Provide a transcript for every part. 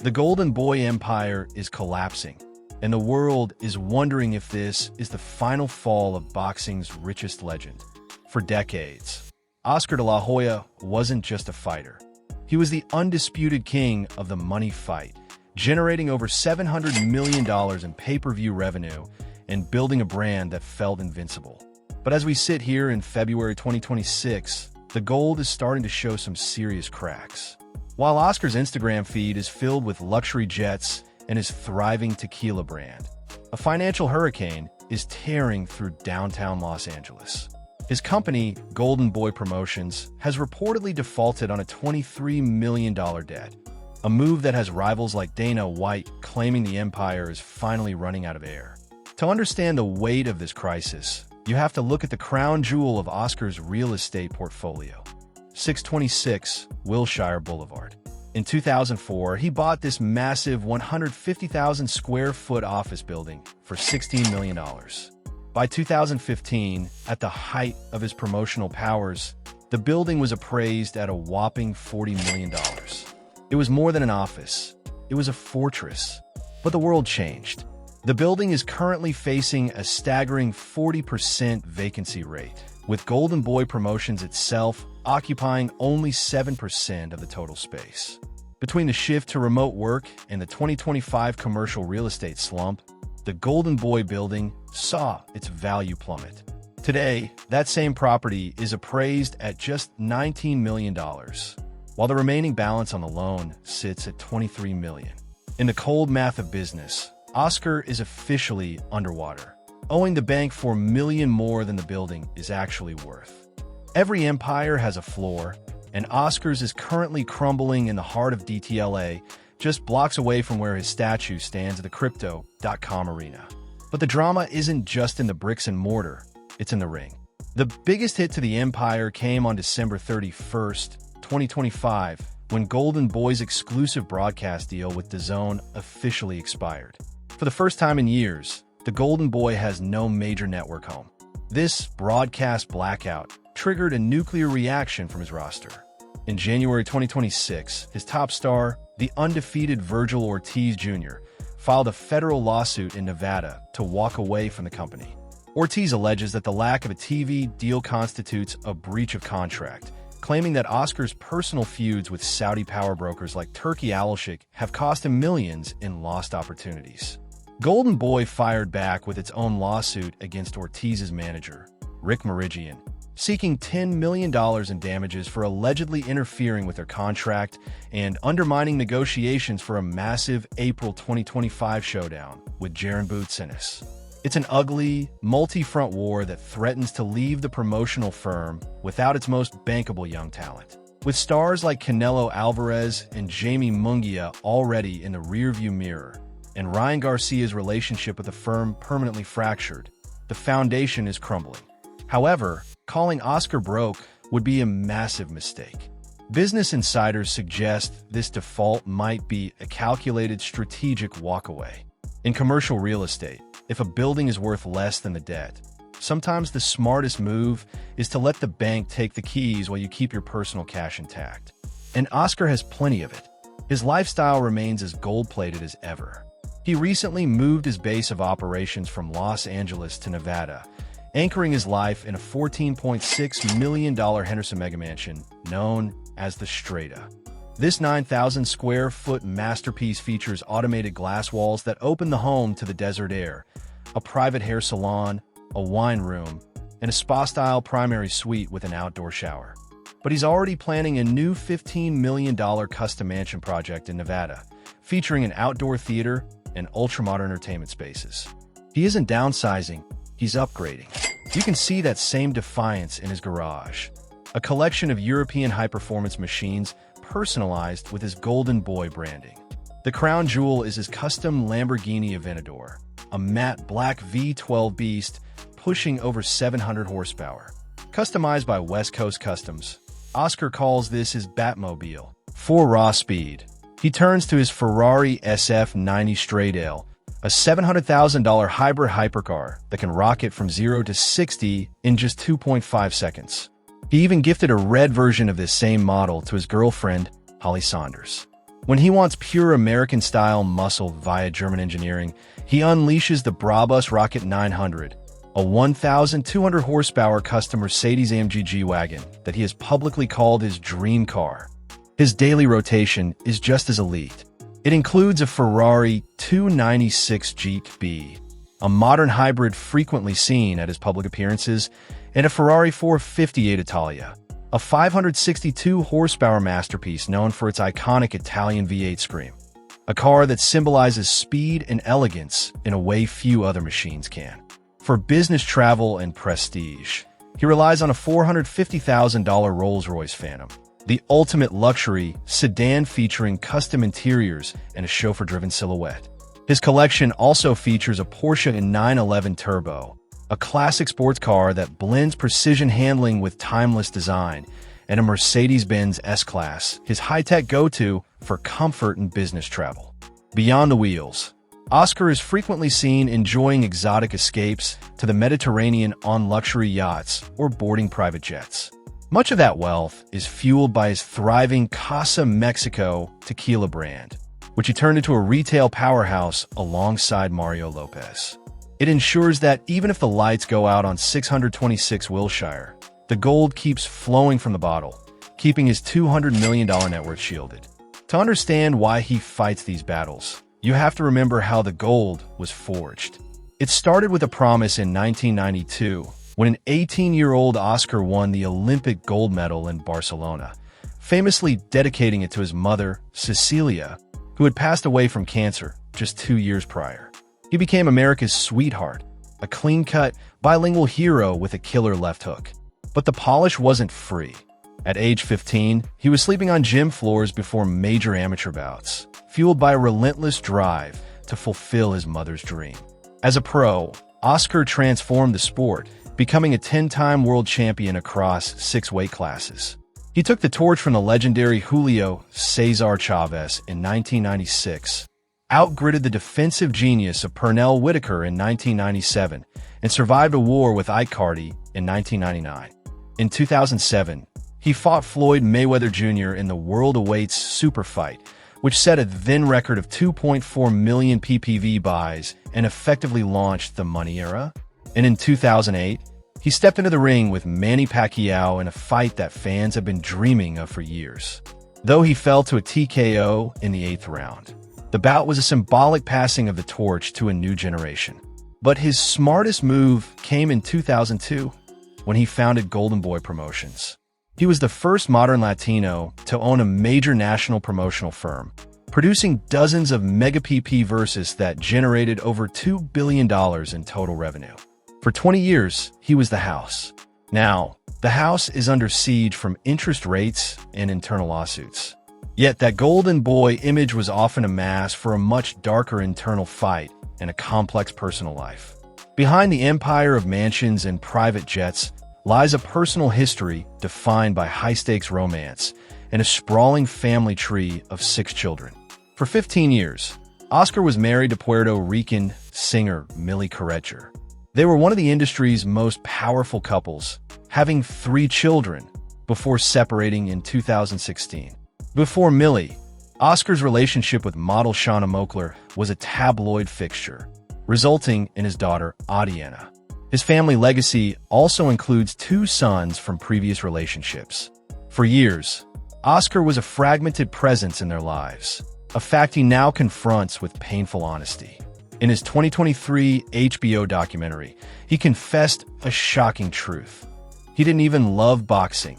The Golden Boy empire is collapsing, and the world is wondering if this is the final fall of boxing's richest legend. For decades, Oscar de la Hoya wasn't just a fighter. He was the undisputed king of the money fight, generating over $700 million in pay-per-view revenue and building a brand that felt invincible. But as we sit here in February 2026, the gold is starting to show some serious cracks. While Oscar's Instagram feed is filled with luxury jets and his thriving tequila brand, a financial hurricane is tearing through downtown Los Angeles. His company, Golden Boy Promotions, has reportedly defaulted on a $23 million debt, a move that has rivals like Dana White claiming the empire is finally running out of air. To understand the weight of this crisis, you have to look at the crown jewel of Oscar's real estate portfolio, 626 Wilshire Boulevard. In 2004, he bought this massive 150,000 square foot office building for $16 million. By 2015, at the height of his promotional powers, the building was appraised at a whopping $40 million. It was more than an office. It was a fortress. But the world changed. The building is currently facing a staggering 40% vacancy rate, with Golden Boy Promotions itself occupying only 7% of the total space. Between the shift to remote work and the 2025 commercial real estate slump, the Golden Boy building saw its value plummet. Today, that same property is appraised at just $19 million, while the remaining balance on the loan sits at $23 million. In the cold math of business, Oscar is officially underwater, owing the bank $4 million more than the building is actually worth. Every empire has a floor, and Oscar's is currently crumbling in the heart of DTLA, just blocks away from where his statue stands at the Crypto.com arena. But the drama isn't just in the bricks and mortar, it's in the ring. The biggest hit to the empire came on December 31st, 2025, when Golden Boy's exclusive broadcast deal with DAZN officially expired. For the first time in years, the Golden Boy has no major network home. This broadcast blackout triggered a nuclear reaction from his roster. In January 2026, his top star, the undefeated Vergil Ortiz Jr., filed a federal lawsuit in Nevada to walk away from the company. Ortiz alleges that the lack of a TV deal constitutes a breach of contract, claiming that Oscar's personal feuds with Saudi power brokers like Turki Al-Sheikh have cost him millions in lost opportunities. Golden Boy fired back with its own lawsuit against Ortiz's manager, Rick Meridian, seeking $10 million in damages for allegedly interfering with their contract and undermining negotiations for a massive April 2025 showdown with Jaron Boutsenis. It's an ugly, multi-front war that threatens to leave the promotional firm without its most bankable young talent. With stars like Canelo Alvarez and Jamie Munguia already in the rearview mirror, and Ryan Garcia's relationship with the firm permanently fractured, the foundation is crumbling. However, calling Oscar broke would be a massive mistake. Business insiders suggest this default might be a calculated strategic walkaway. In commercial real estate, if a building is worth less than the debt, sometimes the smartest move is to let the bank take the keys while you keep your personal cash intact. And Oscar has plenty of it. His lifestyle remains as gold-plated as ever. He recently moved his base of operations from Los Angeles to Nevada, anchoring his life in a $14.6 million Henderson megamansion known as the Strata. This 9,000 square foot masterpiece features automated glass walls that open the home to the desert air, a private hair salon, a wine room, and a spa-style primary suite with an outdoor shower. But he's already planning a new $15 million custom mansion project in Nevada, featuring an outdoor theater and ultra-modern entertainment spaces. He isn't downsizing, he's upgrading. You can see that same defiance in his garage. A collection of European high-performance machines personalized with his Golden Boy branding. The crown jewel is his custom Lamborghini Aventador, a matte black V12 beast pushing over 700 horsepower. Customized by West Coast Customs, Oscar calls this his Batmobile. For raw speed, he turns to his Ferrari SF90 Stradale, a $700,000 hybrid hypercar that can rocket from 0 to 60 in just 2.5 seconds. He even gifted a red version of this same model to his girlfriend, Holly Sonders. When he wants pure American-style muscle via German engineering, he unleashes the Brabus Rocket 900, a 1,200 horsepower custom Mercedes-AMG G-Wagon that he has publicly called his dream car. His daily rotation is just as elite. It includes a Ferrari 296 GT, a modern hybrid frequently seen at his public appearances, and a Ferrari 458 Italia, a 562 horsepower masterpiece known for its iconic Italian V8 scream. A car that symbolizes speed and elegance in a way few other machines can. For business travel and prestige, he relies on a $450,000 Rolls-Royce Phantom, the ultimate luxury sedan featuring custom interiors and a chauffeur-driven silhouette. His collection also features a Porsche 911 Turbo, a classic sports car that blends precision handling with timeless design, and a Mercedes-Benz S-Class, his high-tech go-to for comfort and business travel. Beyond the wheels, Oscar is frequently seen enjoying exotic escapes to the Mediterranean on luxury yachts or boarding private jets. Much of that wealth is fueled by his thriving Casa Mexico tequila brand, which he turned into a retail powerhouse alongside Mario Lopez. It ensures that even if the lights go out on 626 Wilshire, the gold keeps flowing from the bottle, keeping his $200 million net worth shielded. To understand why he fights these battles, you have to remember how the gold was forged. It started with a promise in 1992, when an 18-year-old Oscar won the Olympic gold medal in Barcelona, famously dedicating it to his mother, Cecilia, who had passed away from cancer just 2 years prior. He became America's sweetheart, a clean-cut, bilingual hero with a killer left hook. But the polish wasn't free. At age 15, he was sleeping on gym floors before major amateur bouts, fueled by a relentless drive to fulfill his mother's dream. As a pro, Oscar transformed the sport, becoming a 10-time world champion across 6 weight classes. He took the torch from the legendary Julio Cesar Chavez in 1996, outgritted the defensive genius of Pernell Whitaker in 1997, and survived a war with Ike Carty in 1999. In 2007, he fought Floyd Mayweather Jr. in the World Awaits Super Fight, which set a then record of 2.4 million PPV buys and effectively launched the Money Era. And in 2008, he stepped into the ring with Manny Pacquiao in a fight that fans have been dreaming of for years. Though he fell to a TKO in the 8th round, the bout was a symbolic passing of the torch to a new generation. But his smartest move came in 2002, when he founded Golden Boy Promotions. He was the first modern Latino to own a major national promotional firm, producing dozens of mega PP verses that generated over $2 billion in total revenue. For 20 years, he was the house. Now, the house is under siege from interest rates and internal lawsuits. Yet that golden boy image was often a mask for a much darker internal fight and a complex personal life. Behind the empire of mansions and private jets lies a personal history defined by high-stakes romance and a sprawling family tree of 6 children. For 15 years, Oscar was married to Puerto Rican singer Millie Carrecher. They were one of the industry's most powerful couples, having 3 children before separating in 2016. Before Millie, Oscar's relationship with model Shauna Moakler was a tabloid fixture, resulting in his daughter, Adiana. His family legacy also includes 2 sons from previous relationships. For years, Oscar was a fragmented presence in their lives, a fact he now confronts with painful honesty. In his 2023 HBO documentary, he confessed a shocking truth. He didn't even love boxing.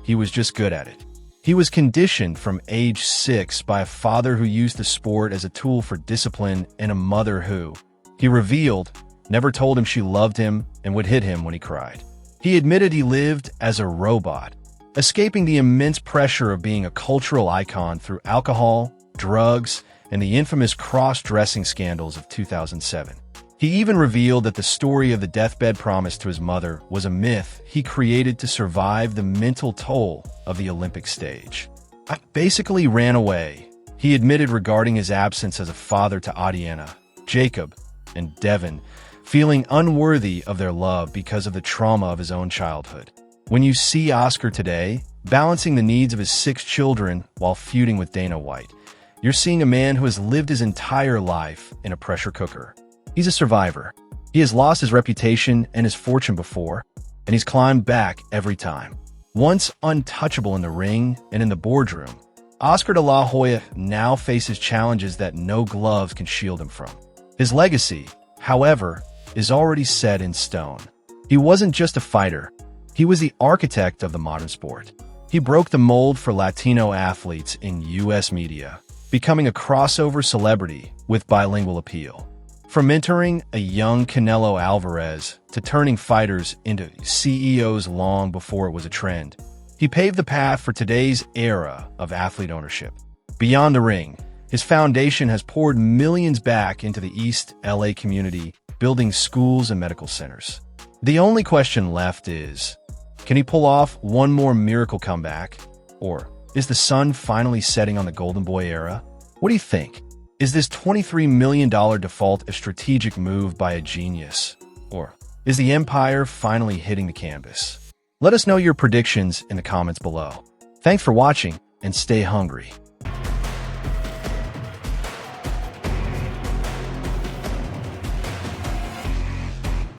He was just good at it. He was conditioned from age 6 by a father who used the sport as a tool for discipline and a mother who, he revealed, never told him she loved him and would hit him when he cried. He admitted he lived as a robot, escaping the immense pressure of being a cultural icon through alcohol, drugs, and the infamous cross-dressing scandals of 2007. He even revealed that the story of the deathbed promise to his mother was a myth he created to survive the mental toll of the Olympic stage. "I basically ran away," he admitted regarding his absence as a father to Adiana, Jacob, and Devin, feeling unworthy of their love because of the trauma of his own childhood. When you see Oscar today, balancing the needs of his 6 children while feuding with Dana White, You're seeing a man who has lived his entire life in a pressure cooker. He's a survivor. He has lost his reputation and his fortune before, and he's climbed back every time. Once untouchable in the ring and in the boardroom, Oscar de la Hoya now faces challenges that no gloves can shield him from. His legacy, however, is already set in stone. He wasn't just a fighter. He was the architect of the modern sport. He broke the mold for Latino athletes in U.S. media, becoming a crossover celebrity with bilingual appeal. From mentoring a young Canelo Alvarez to turning fighters into CEOs long before it was a trend, he paved the path for today's era of athlete ownership. Beyond the ring, his foundation has poured millions back into the East LA community, building schools and medical centers. The only question left is, can he pull off one more miracle comeback? Or is the sun finally setting on the Golden Boy era? What do you think? Is this $23 million default a strategic move by a genius? Or is the empire finally hitting the canvas? Let us know your predictions in the comments below. Thanks for watching, and stay hungry.